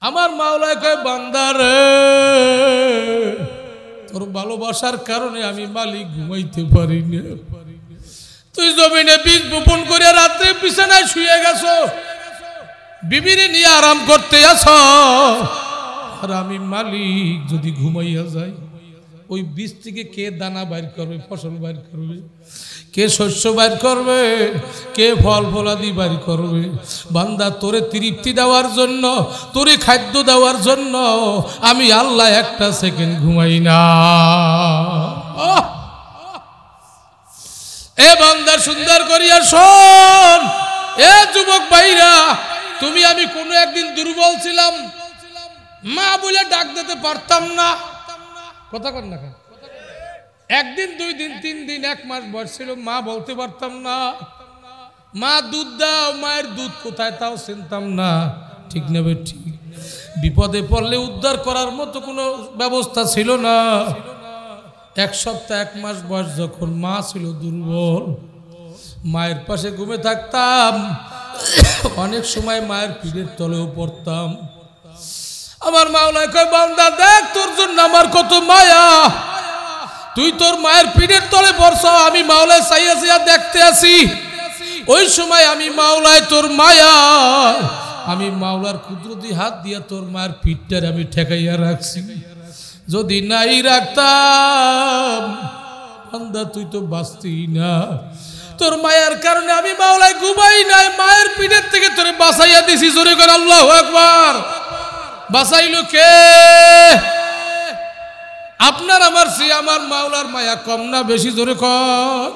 আমার মাওলায় কয় বান্দা রে তোর ভালোবাসার কারণে আমি মালিক ঘুমাইতে পারি না। তুই জমিনে বীজ বপন করে রাত্রে বিছানায় শুয়ে গেছো, বিবিরে নিয়ে আরাম করতে আছো, আর আমি মালিক যদি ঘুমাইয়া যাই ওই বীজ থেকে কে দানা বাইর করবে, ফসল বাইর করবে, কে শস্য বাইর করবে, কে ফল ফলাদি বাইর করবে? বান্দা তোরে তৃপ্তি দেওয়ার জন্য, তোরে খাদ্য দেওয়ার জন্য আমি আল্লাহ একটা সেকেন্ড ঘুমাই না। এ বান্দা সুন্দর করিয়া শোন, এ যুবক ভাইরা, তুমি আমি কোনো একদিন দুর্বল ছিলাম, মা বলে ডাক দিতে পারতাম না, কথা কর না, একদিন দুই দিন তিন দিন এক মাস বয়স ছিল, মা বলতে পারতাম না, মা দুধ দাও, মায়ের দুধ কোথায় তাও চিনতাম না, ঠিক নেবে ঠিক। বিপদে পড়লে উদ্ধার করার মতো কোনো ব্যবস্থা ছিল না। এক সপ্তাহ এক মাস বয়স যখন মা ছিল দুর্বল, মায়ের পাশে ঘুমে থাকতাম, অনেক সময় মায়ের পিঠের তলেও পড়তাম। আমার মাওলায় কয় বান্দা দেখ তোর জন্য আমার কত মায়া, তুই তোর মায়ের পিঠের তলে পড়ছ, আমি মাওলায় চাইয়া চাইয়া দেখতে আসি। ওই সময় আমি মাওলায় তোর মায়া, আমি মাওলার কুদরতি হাত দিয়া তোর মায়ের পিঠটার আমি ঠেকাইয়া রাখছি। যদি নাই রাখতাম বান্দা তুই তো বাঁচতি না। তোর মায়ের কারণে আমি মাওলায় ঘুমাই নাই, মায়ের পিঠের থেকে তোরে বাঁচাইয়া দিছি। জোরে করে আল্লাহু আকবার। বাঁচাইলো কে? আপনার আমার সে আমার মাওলার মায়া কম না বেশি? জোরে কর।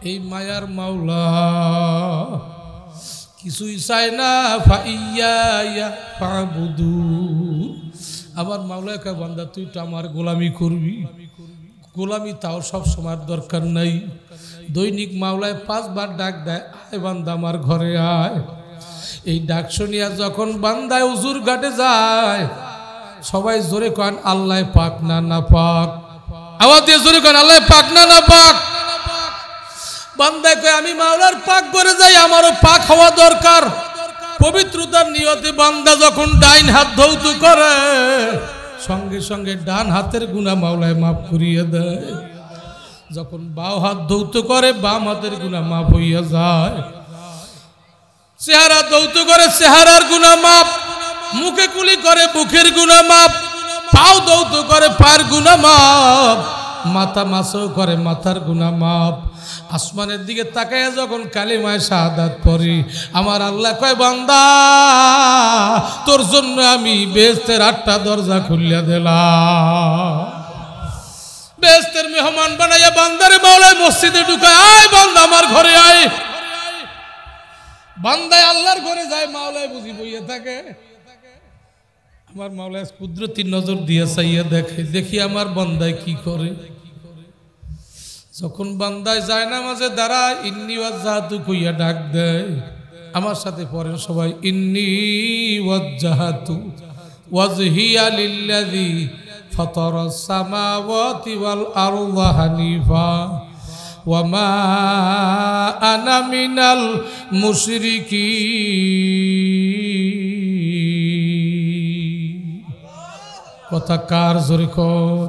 এই মায়ার মাওলা কিছুই চায় না, ফাইয়া ফাবুদুন। আমার মাওলায় কয় বান্দা তুই তো আমার গোলামি করবি। গোলামি তাও সব সময় দরকার নাই। দৈনিক মাওলায় 5 বার ডাক দেয়, আয় বান্দা আমার ঘরে আয়। এই ডাক শুনিয়া যখন বান্দায় উজুর ঘাটে যায়, সবাই জোরে কন আল্লাহ পাক না না পাক। আওয়াজ দিয়ে জোরে কন আল্লাহ পাক না না পাক। বান্দায় কয় আমি মাওলার পাক করে যাই, আমারও পাক হওয়া দরকার। পবিত্রতার নিয়তে বান্দা যখন ডাইন হাত ধৌত করে, সঙ্গে সঙ্গে ডান হাতের গুনাহ মাওলায় মাফ করিয়ে দেয়। যখন বাম হাত ধৌত করে, বাম হাতের গুনাহ মাফ হইয়া যায়। চেহারা ধৌত করে, চেহারার গুনাহ মাফ। মুখে কুলি করে, মুখের গুনাহ মাফ। পাও ধৌত করে, পায়ের গুনাহ মাফ। মাথা মাসও করে, মাথার গুনাহ মাফ। আসমানের দিকে তাকাইয়া যখন কালিমায়ে শাহাদাত পড়ি, আমার আল্লাহ কয় বান্দা তোর জন্য আমি বেহেশতের 8টা দরজা খুলিয়া দিলাম। বেহেশতের মেহমান বানাইয়া বান্দারে মাওলায় মসজিদে ঢুকায়, আয় বান্দা আমার ঘরে আয়। বান্দায় আল্লাহর ঘরে যায়, মাওলায় বুঝি বইয়া থাকে। আমার মাওলায় কুদরতি নজর দিয়ে চাইয়া দেখে, দেখি আমার বান্দায় কি করে। যখন বান্দায় যায় না মাঝে দাঁড়ায়, ইন্নী ওয়াজ্জাহাতু কইয়া ডাক দেয়। আমার সাথে পড়েন সবাই, ইন্নী ওয়াজ্জাহাতু ওয়াজহিয়া লিল্লাযী ফাতারাস সামাওয়াতি ওয়াল আরদা হানিফা ওয়া মা আনা মিনাল মুশরিকিন। কথা কার? জোরে কর।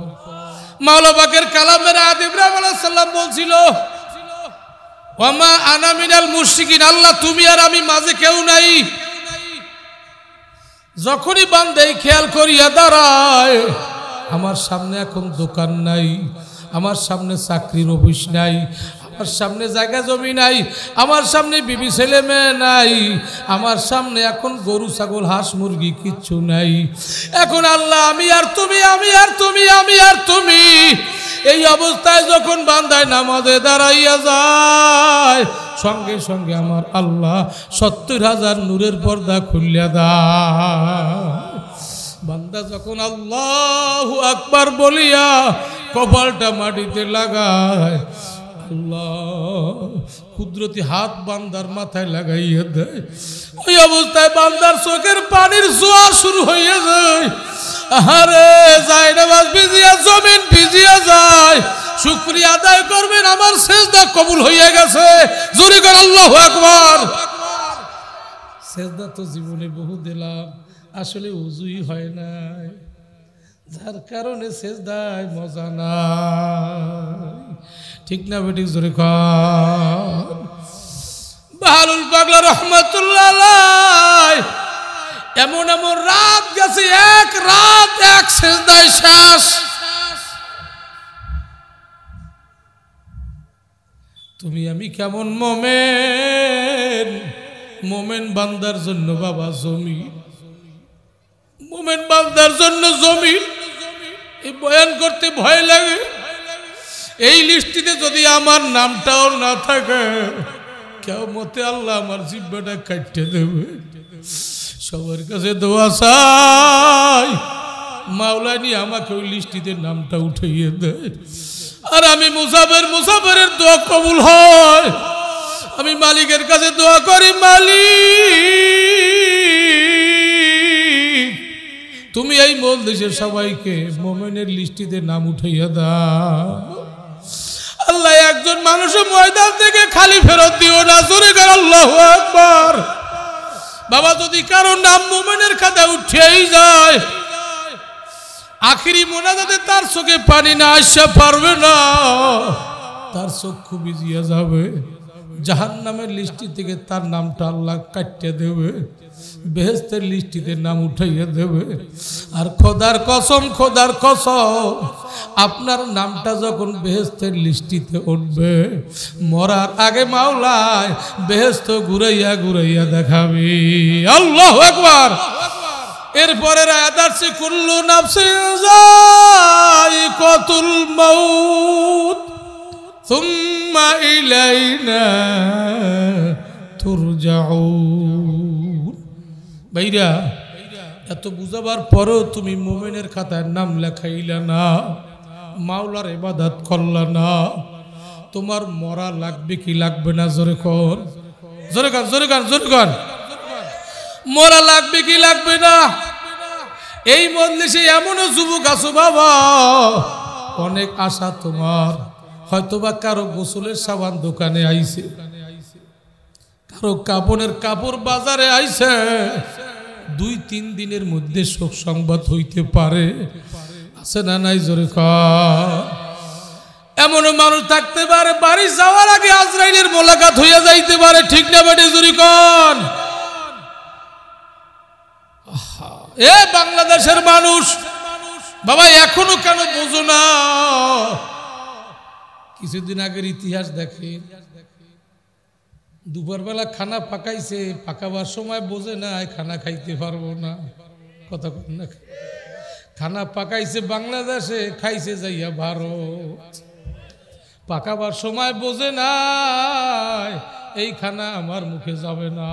মাওলা পাকের কালামের আয়াত ইব্রাহিম আলাইহিস সালাম বলছিল, ওয়া মা আনা মিনাল মুশরিকিন, আল্লাহ তুমি আর আমি মাঝে কেউ নাই। যখনই বান্দাই খেয়াল করিয়া দাঁড়ায়, আমার সামনে এখন দোকান নাই, আমার সামনে চাকরির অফিস নাই, আমার সামনে জায়গা জমি নাই, আমার সামনে বিবি ছেলে মেয়ে নাই, আমার সামনে এখন গরু ছাগল হাঁস মুরগি কিচ্ছু নাই। এখন আল্লাহ আমি আর তুমি, আমি আর তুমি, আমি আর তুমি। এই অবস্থায় যখন বান্দায় নামাজে দাঁড়াইয়া যায়, সঙ্গে সঙ্গে আমার আল্লাহ 70,000 নূরের পর্দা খুলিয়া দেয়। বান্দা যখন আল্লাহু আকবার বলিয়া কপালটা মাটিতে লাগায়, আল্লাহ কুদরতি হাত বান্দার মাথায় লাগাইয়া দেয়। ওই অবস্থায় বান্দার চোখের পানির জোয়ার শুরু হইয়া যায়। আরে যায় নামাজ ভিজিয়া, জমিন ভিজিয়া যায়। শুকরিয়া আদায় করবেন, আমার সেজদা কবুল হইয়া গেছে। জোরে করে আল্লাহু আকবার। সেজদা তো জীবনে বহু দিলাম, আসলে উজুই হয় নাই, যার কারণে সেজদায় মজা নাই। ঠিক না বেটি? জোরে কর। বাহালুল পাগলা রহমাতুল্লাহ আলাইহি এমন এমন রাত গেছে, এক রাত এক সেজদায় শেষ। তুমি আমি কেমন মোমেন, মোমেন বান্দার জন্য বাবা জমিন, মোমেন বান্দার জন্য জমিন। এই বয়ান করতে ভয় লাগে। এই লিস্টিতে যদি আমার নামটাও না থাকে, কিয়ামতে আল্লাহ আমার জিহ্বাটা কাটতে দেবে। সবার কাছে দোয়া চাই, মাওলানি আমাকে ওই লিস্টিতে নামটা উঠাইয়ে দেয়, আর আমি মুসাফিরের দোয়া কবুল হয়। আমি মালিকের কাছে দোয়া করি, মালিক তুমি এই মজলিসের সবাইকে মোমেনের লিস্টিতে নাম উঠাইয়া দাও। আল্লাহ একজন মানুষ ময়দান থেকে খালি ফেরত দিও না। জোরে কর আল্লাহু আকবার। বাবা যদি কারো নাম মোমেনের খাতায় উঠেই যায়, আখিরি মোনাজাতে তার চোখে পানি না আসা পারবে না, তার চক্ষু ভিজিয়া যাবে। জাহান্নামের লিস্টি থেকে তার নামটা আল্লাহ কাটিয়ে দেবে, বেহেশতের লিস্টিতে নাম উঠাইয়া দেবে। আর খোদার কসম, খোদার কসম, আপনার নামটা যখন বেহেশতের লিস্টিতে উঠবে, মরার আগে মাওলায় বেহেশত ঘুরাইয়া ঘুরাইয়া দেখাবি। আল্লাহু আকবার। এরপরে আয়াত আছে, কুল্লু নাফসিন যায়িকাতুল মাউত সুম্মা ইলাইনা তুরজাউন। ভাইরা, এত বুঝাবার পরেও তুমি মোমেনের খাতায় নাম লেখাইলা না, মাওলার ইবাদত করলা না, তোমার মরা লাগবে কি লাগবে না? জোরে কর, জোরে কর, জোরে কর, জোরে কর। মরা লাগবে কি লাগবে না? এই মজলিসে এমনও যুবক আছো বাবা, অনেক আশা তোমার। হয়তোবা কারো গোসলের সাবান দোকানে আইছে, কারো কাপড়ের কাপড় বাজারে আইছে, 2-3 দিনের মধ্যে শোক সংবাদ হইতে পারে। আছে না নাই? জোরে কর। এমনও মানুষ থাকতে পারে বাড়ি যাওয়ার আগে আজরাইলের মোলাকাত হইয়া যাইতে পারে। ঠিক না বেটে? জোরে কর। এ বাংলাদেশের মানুষ বাবা, এখনো কেন বোঝো না? কিছুদিন আগের ইতিহাস দেখে, দুপুরবেলা খানা পাকাইছে, পাকাবার সময় বোঝে না খানা খাইতে পারবো না। কথা না, খানা পাকাইছে বাংলাদেশে, খাইছে যাইয়া ভারত। পাকাবার সময় বোঝে না এই খানা আমার মুখে যাবে না।